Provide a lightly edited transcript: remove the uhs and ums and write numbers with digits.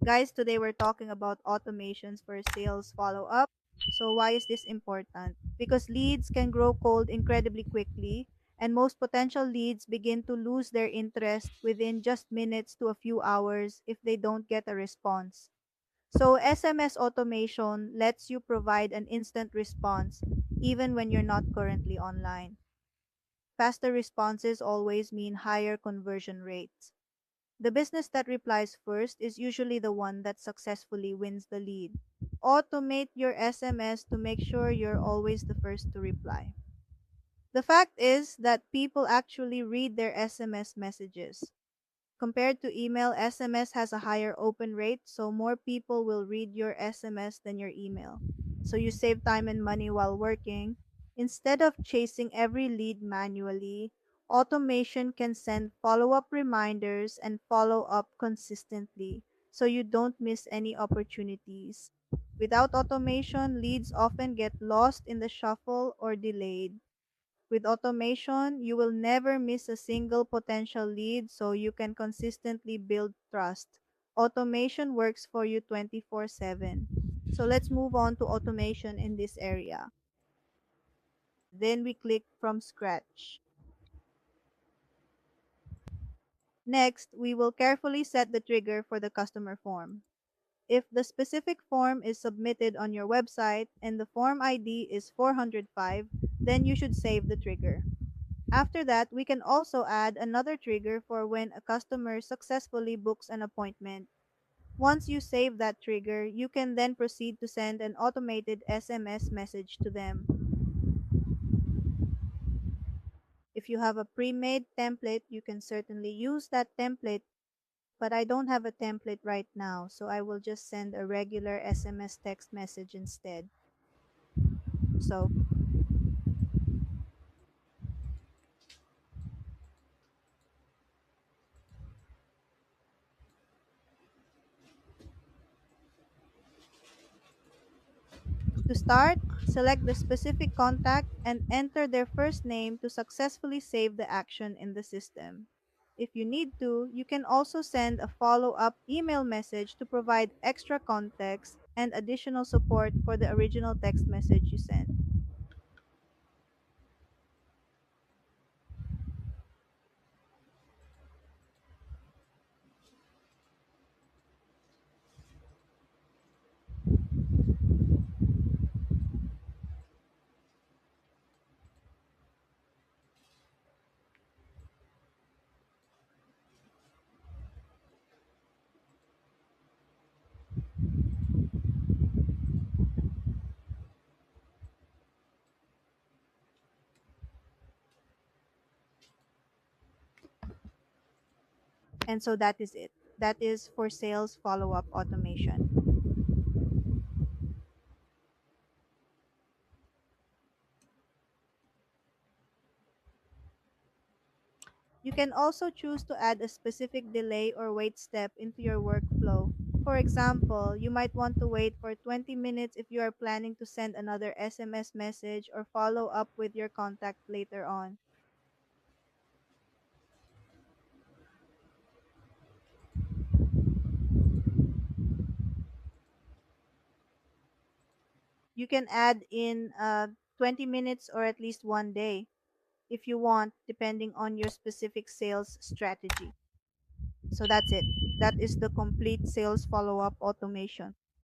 Guys, today we're talking about automations for sales follow up. So, why is this important? Because leads can grow cold incredibly quickly, and most potential leads begin to lose their interest within just minutes to a few hours if they don't get a response. So, SMS automation lets you provide an instant response even when you're not currently online. Faster responses always mean higher conversion rates. The business that replies first is usually the one that successfully wins the lead. Automate your SMS to make sure you're always the first to reply. The fact is that people actually read their SMS messages. Compared to email, SMS has a higher open rate, so more people will read your SMS than your email. So you save time and money while working. Instead of chasing every lead manually, automation can send follow up reminders and follow up consistently so you don't miss any opportunities. Without automation, leads often get lost in the shuffle or delayed. With automation, you will never miss a single potential lead so you can consistently build trust. Automation works for you 24/7. So let's move on to automation in this area. Then we click from scratch. Next, we will carefully set the trigger for the customer form. If the specific form is submitted on your website and the form ID is 405, then you should save the trigger. After that, we can also add another trigger for when a customer successfully books an appointment. Once you save that trigger, you can then proceed to send an automated SMS message to them. If you have a pre-made template, you can certainly use that template, but I don't have a template right now, so I will just send a regular SMS text message instead. So, to start, select the specific contact and enter their first name to successfully save the action in the system. If you need to, you can also send a follow up email message to provide extra context and additional support for the original text message you sent. And so that is it. That is for sales follow up automation. You can also choose to add a specific delay or wait step into your workflow. For example, you might want to wait for 20 minutes if you are planning to send another SMS message or follow up with your contact later on. You can add in 20 minutes or at least 1 day if you want, depending on your specific sales strategy. So that's it. That is the complete sales follow up automation.